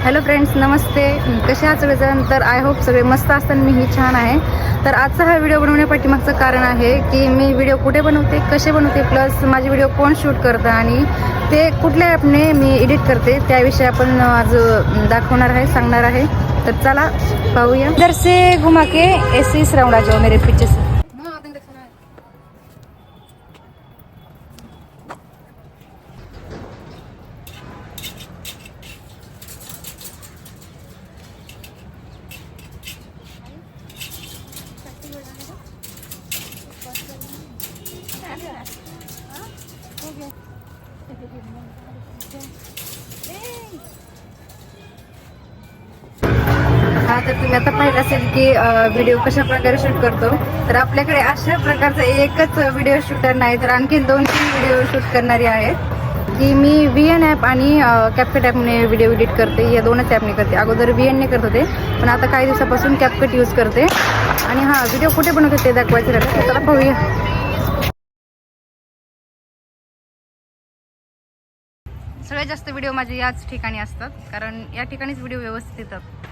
Hello friends, नमस्ते. कसे आहात सगळेजण? तर आय होप सगळे मस्त असताना मीही छान आहे. तर आजचा हा व्हिडिओ बनवण्यापाठीमागचं कारण आहे की मी व्हिडिओ कुठे बनवते, कसे बनवते, प्लस माझे व्हिडिओ कोण शूट करतं आणि ते कुठल्या ॲपने मी एडिट करते त्याविषयी आपण आज दाखवणार आहे, सांगणार आहे. तर चला पाहूया. इधर से घुमा के ऐसे इस राउंड आ जाओ मेरे पीछे से. हा, तर तुम्ही आता पाहिलं असेल की व्हिडिओ कशा प्रकारे शूट करतो. तर आपल्याकडे अशा प्रकारचा एकच व्हिडिओ शूटर नाही, तर आणखी 2-3 व्हिडिओ शूट करणारी आहेत. की मी VN ॲप आणि कॅपकट ॲपने व्हिडिओ एडिट करते. या दोनच ॲपने करते. अगोदर VNने करत होते, पण आता काही दिवसापासून कॅपकट यूज करते. आणि हा व्हिडिओ कुठे बनवते ते दाखवायचं राहिलं, तर चला पाहूया. सगळ्यात जास्त व्हिडिओ माझे याच ठिकाणी असतात, कारण या ठिकाणीच व्हिडिओ व्यवस्थित येतात.